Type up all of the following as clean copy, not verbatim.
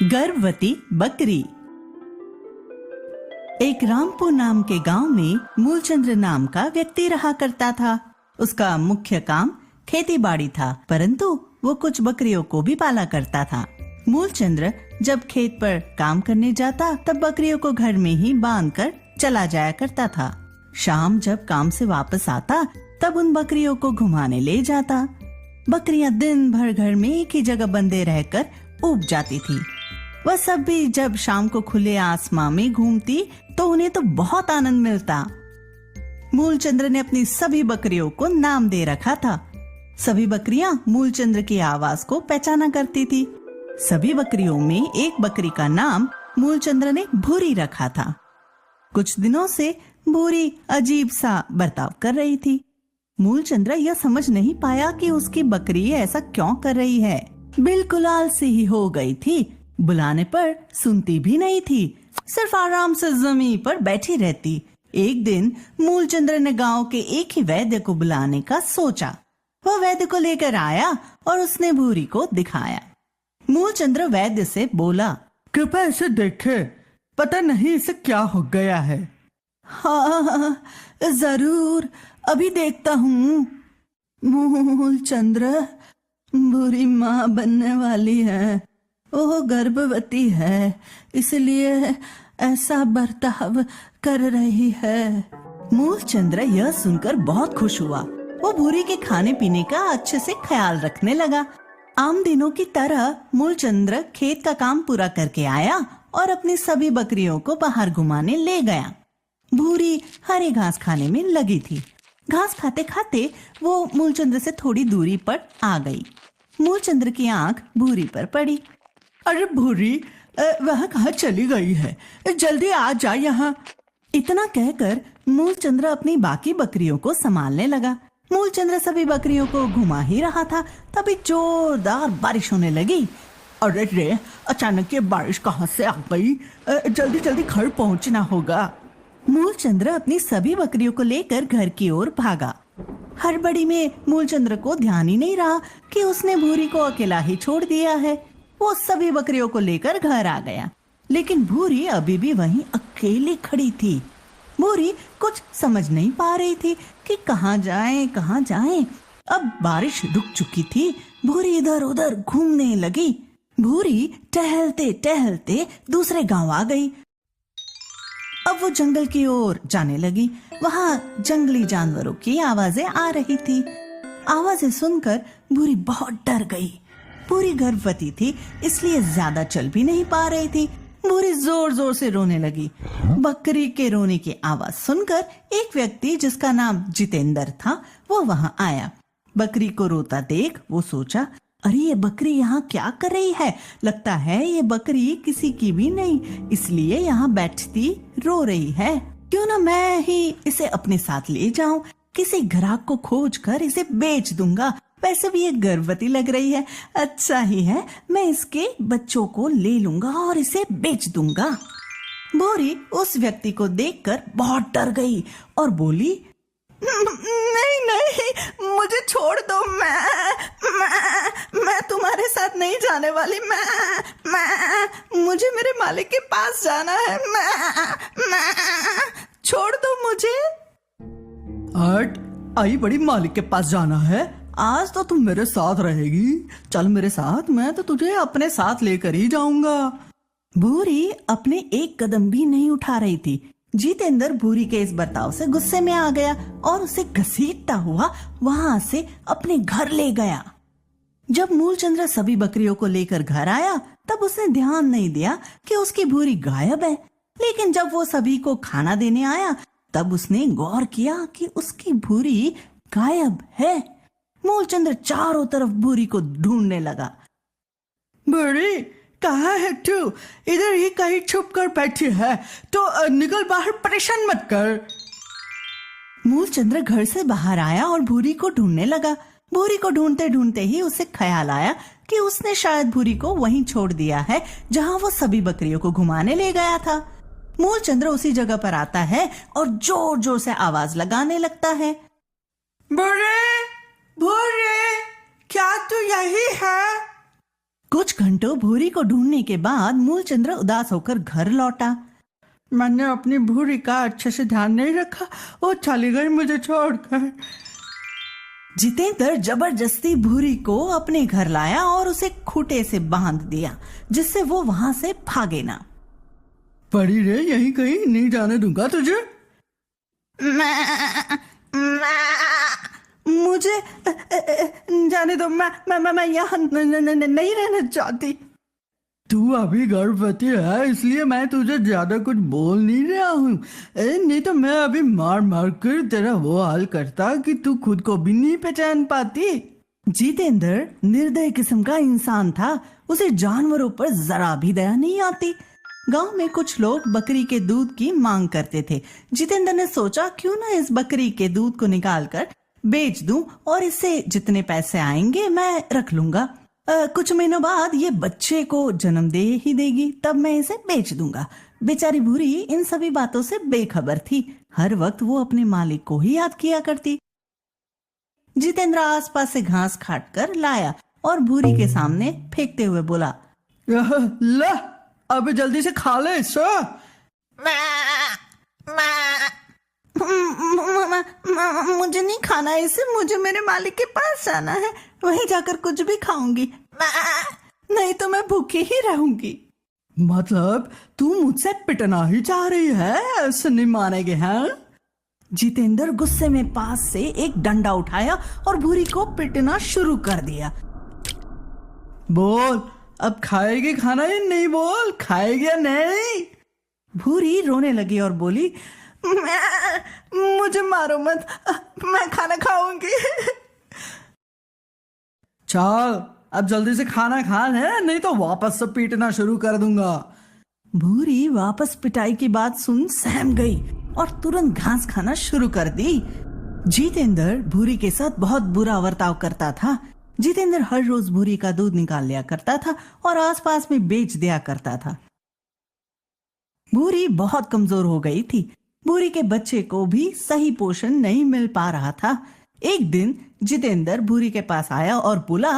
गर्भवती बकरी। एक रामपुर नाम के गांव में मूलचंद्र नाम का व्यक्ति रहा करता था। उसका मुख्य काम खेती बाड़ी था, परंतु वो कुछ बकरियों को भी पाला करता था। मूलचंद्र जब खेत पर काम करने जाता तब बकरियों को घर में ही बांध कर चला जाया करता था। शाम जब काम से वापस आता तब उन बकरियों को घुमाने ले जाता। बकरियां दिन भर घर में एक ही जगह बंधे रहकर ऊब जाती थी। वह सब भी जब शाम को खुले आसमां में घूमती तो उन्हें तो बहुत आनंद मिलता। मूलचंद्र ने अपनी सभी बकरियों को नाम दे रखा था। सभी बकरियां मूलचंद्र की आवाज को पहचाना करती थी। सभी बकरियों में एक बकरी का नाम मूलचंद्र ने भूरी रखा था। कुछ दिनों से भूरी अजीब सा बर्ताव कर रही थी। मूलचंद्र यह समझ नहीं पाया कि उसकी बकरी ऐसा क्यों कर रही है। बिल्कुल आलसी ही हो गई थी। बुलाने पर सुनती भी नहीं थी, सिर्फ आराम से जमीन पर बैठी रहती। एक दिन मूलचंद्र ने गांव के एक ही वैद्य को बुलाने का सोचा। वह वैद्य को लेकर आया और उसने भूरी को दिखाया। मूलचंद्र वैद्य से बोला, कृपया इसे देखे, पता नहीं इसे क्या हो गया है। हाँ जरूर, अभी देखता हूँ। मूलचंद्र, भूरी माँ बनने वाली है। वो गर्भवती है, इसलिए ऐसा बर्ताव कर रही है। मूलचंद्र यह सुनकर बहुत खुश हुआ। वो भूरी के खाने पीने का अच्छे से ख्याल रखने लगा। आम दिनों की तरह मूलचंद्र खेत का काम पूरा करके आया और अपनी सभी बकरियों को बाहर घुमाने ले गया। भूरी हरे घास खाने में लगी थी। घास खाते खाते वो मूलचंद्र से थोड़ी दूरी पर आ गई। मूलचंद्र की आंख भूरी पर पड़ी। अरे भूरी, वह कहाँ चली गई है? जल्दी आ जा यहाँ। इतना कहकर मूलचंद्र अपनी बाकी बकरियों को संभालने लगा। मूलचंद्र सभी बकरियों को घुमा ही रहा था, तभी जोरदार बारिश होने लगी। अरे रे, अचानक ये बारिश कहाँ से आ गई? जल्दी जल्दी घर पहुँचना होगा। मूलचंद्र अपनी सभी बकरियों को लेकर घर की ओर भागा। हड़बड़ी में मूलचंद्र को ध्यान ही नहीं रहा कि उसने भूरी को अकेला ही छोड़ दिया है। वो सभी बकरियों को लेकर घर आ गया, लेकिन भूरी अभी भी वहीं अकेली खड़ी थी। भूरी कुछ समझ नहीं पा रही थी कि कहाँ जाएं। अब बारिश रुक चुकी थी। भूरी इधर उधर घूमने लगी। भूरी टहलते टहलते दूसरे गांव आ गई। अब वो जंगल की ओर जाने लगी। वहाँ जंगली जानवरों की आवाजें आ रही थी। आवाजें सुनकर भूरी बहुत डर गई। भूरी गर्भवती थी, इसलिए ज्यादा चल भी नहीं पा रही थी। भूरी जोर जोर से रोने लगी। बकरी के रोने की आवाज सुनकर एक व्यक्ति जिसका नाम जितेंद्र था वो वहाँ आया। बकरी को रोता देख वो सोचा, अरे ये बकरी यहाँ क्या कर रही है? लगता है ये बकरी किसी की भी नहीं, इसलिए यहाँ बैठती रो रही है। क्यों ना मैं ही इसे अपने साथ ले जाऊं। किसी ग्राहक को खोज कर इसे बेच दूंगा। वैसे भी ये गर्भवती लग रही है, अच्छा ही है, मैं इसके बच्चों को ले लूंगा और इसे बेच दूंगा। भूरी उस व्यक्ति को देखकर बहुत डर गई और बोली, नहीं नहीं, मुझे छोड़ दो। मैं तुम्हारे साथ नहीं जाने वाली। मुझे मेरे मालिक के पास जाना है। छोड़ दो मुझे। हट, आई बड़ी मालिक के पास जाना है? आज तो तुम मेरे साथ रहेगी। चल मेरे साथ, मैं तो तुझे अपने साथ लेकर ही जाऊंगा। भूरी अपने एक कदम भी नहीं उठा रही थी। जितेंद्र भूरी के इस बर्ताव से गुस्से में आ गया और उसे घसीटता हुआ वहां से अपने घर ले गया। जब मूलचंद्र सभी बकरियों को लेकर घर आया तब उसने ध्यान नहीं दिया कि उसकी भूरी गायब है। लेकिन जब वो सभी को खाना देने आया तब उसने गौर किया कि उसकी भूरी गायब है। मूलचंद्र चारों तरफ भूरी को ढूंढने लगा। भूरी, कहाँ है तू? इधर ही कहीं छुप कर बैठी है, तो निकल बाहर, परेशान मत कर। मूलचंद्र घर से बाहर आया और भूरी को ढूंढने लगा। भूरी को ढूंढते ढूंढते ही उसे ख्याल आया कि उसने शायद भूरी को वहीं छोड़ दिया है जहां वो सभी बकरियों को घुमाने ले गया था। मूलचंद्र उसी जगह पर आता है और जोर जोर से आवाज लगाने लगता है, भूरी, भूरी, क्या तू यही है? कुछ घंटों भूरी को ढूंढने के बाद मूलचंद्र उदास होकर घर लौटा। मैंने अपनी भूरी का अच्छे से ध्यान नहीं रखा, वो चली गई मुझे छोड़कर। जितेंद्र जबरदस्ती भूरी को अपने घर लाया और उसे खूंटे से बांध दिया, जिससे वो वहां से भागे ना। पड़ी रे यहीं कहीं, नहीं जाने दूंगा तुझे। मुझे जाने दो, मैं यहाँ नहीं रहना चाहती। तू अभी गर्भवती है, इसलिए मैं तुझे ज्यादा कुछ बोल नहीं रहा हूँ। नहीं तो मैं अभी मार मार कर तेरा वो हाल करता कि तू खुद को भी नहीं पहचान पाती। जितेंद्र निर्दय किस्म का इंसान था, उसे जानवरों पर जरा भी दया नहीं आती। गांव में कुछ लोग बकरी के दूध की मांग करते थे। जितेंद्र ने सोचा क्यों ना इस बकरी के दूध को निकालकर बेच दूं और इससे जितने पैसे आएंगे मैं रख लूंगा। कुछ महीनों बाद ये बच्चे को जन्म दे ही देगी, तब मैं इसे बेच दूंगा। बेचारी भूरी इन सभी बातों से बेखबर थी। हर वक्त वो अपने मालिक को ही याद किया करती। जितेंद्र आसपास से घास काट कर लाया और भूरी के सामने फेंकते हुए बोला, ला अबे जल्दी से खा ले इसको। मुझे नहीं खाना इसे, मुझे मेरे मालिक के पास जाना है, वहीं जाकर कुछ भी खाऊंगी, नहीं तो मैं भूखी ही रहूंगी। मतलब तू मुझसे पिटना ही चाह रही है? ऐसे नहीं मानेगे हैं? जितेंद्र गुस्से में पास से एक डंडा उठाया और भूरी को पिटना शुरू कर दिया। बोल अब खाएगी खाना या नहीं? बोल खाएगी या नहीं? भूरी रोने लगी और बोली, मुझे मारो मत, मैं खाना खाऊंगी। चल अब जल्दी से खाना खा ले, नहीं तो वापस से पीटना शुरू कर दूंगा। भूरी वापस पिटाई की बात सुन सहम गई और तुरंत घास खाना शुरू कर दी। जितेंद्र भूरी के साथ बहुत बुरा बर्ताव करता था। जितेंद्र हर रोज भूरी का दूध निकाल लिया करता था और आसपास में बेच दिया करता था। भूरी बहुत कमजोर हो गई थी। भूरी के बच्चे को भी सही पोषण नहीं मिल पा रहा था। एक दिन जितेंद्र भूरी के पास आया और बोला,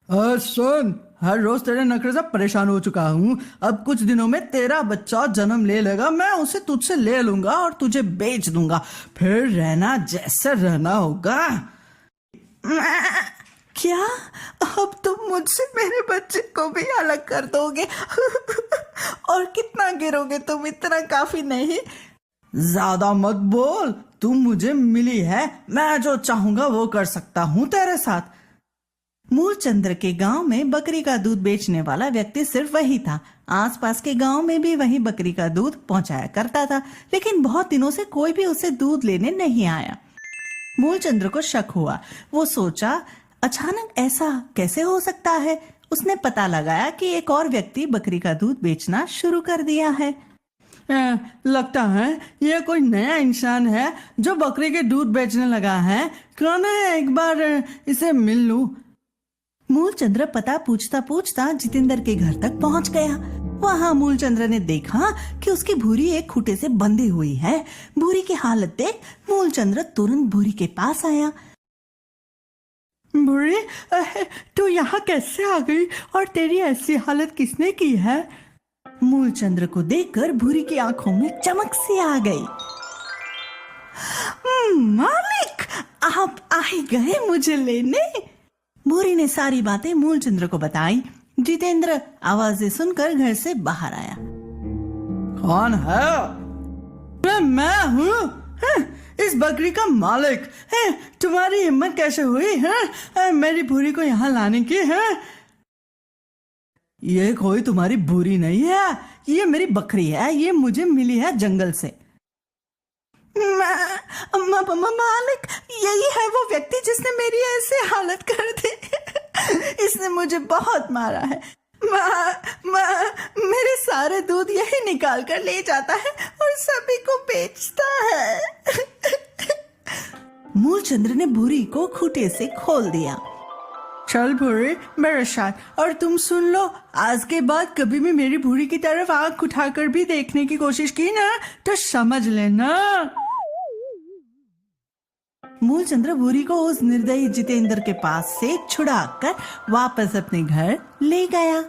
सुन, हर रोज तेरे नखरे से परेशान हो चुका हूँ। अब कुछ दिनों में तेरा बच्चा जन्म ले लेगा, मैं उसे तुझसे ले लूंगा और तुझे बेच दूंगा, फिर रहना जैसे रहना होगा। क्या अब तुम मुझसे मेरे बच्चे को भी अलग कर दोगे? और कितना गिरोगे तुम? इतना काफी नहीं? ज्यादा मत बोल, तुम मुझे मिली है, मैं जो चाहूंगा वो कर सकता हूँ तेरे साथ। मूलचंद्र के गांव में बकरी का दूध बेचने वाला व्यक्ति सिर्फ वही था। आसपास के गांव में भी वही बकरी का दूध पहुंचाया करता था, लेकिन बहुत दिनों से कोई भी उसे दूध लेने नहीं आया। मूलचंद्र को शक हुआ। वो सोचा, अचानक ऐसा कैसे हो सकता है? उसने पता लगाया कि एक और व्यक्ति बकरी का दूध बेचना शुरू कर दिया है। लगता है ये कोई नया इंसान है जो बकरी के दूध बेचने लगा है। क्यों ना एक बार इसे मिल लूं। मूलचंद्र पता पूछता पूछता जितेंद्र के घर तक पहुंच गया। वहां मूलचंद्र ने देखा कि उसकी भूरी एक खूंटे से बंधी हुई है। भूरी की हालत देख मूलचंद्र तुरंत भूरी के पास आया। भूरी, तू यहाँ कैसे आ गई और तेरी ऐसी हालत किसने की है? मूलचंद्र को देखकर भूरी की आंखों में चमक सी आ गई। मालिक, आप आ ही गए मुझे लेने। भूरी ने सारी बातें मूलचंद्र को बताई। जितेंद्र आवाजें सुनकर घर से बाहर आया। कौन है? मैं हूँ, इस बकरी का मालिक है। तुम्हारी हिम्मत कैसे हुई है मेरी भूरी को यहाँ लाने की? है ये कोई तुम्हारी भूरी नहीं है, ये मेरी बकरी है, ये मुझे मिली है जंगल से। मालिक, यही है वो व्यक्ति जिसने मेरी ऐसी हालत कर दी। इसने मुझे बहुत मारा है। मेरे सारे दूध यही निकाल कर ले जाता है और सभी को बेचता है। मूलचंद्र ने भूरी को खूंटे से खोल दिया। चल भूरी मेरे साथ, और तुम सुन लो, आज के बाद कभी भी मेरी भूरी की तरफ आंख उठाकर भी देखने की कोशिश की ना तो समझ लेना। मूलचंद्र भूरी को उस निर्दयी जितेंद्र के पास से छुड़ाकर वापस अपने घर ले गया।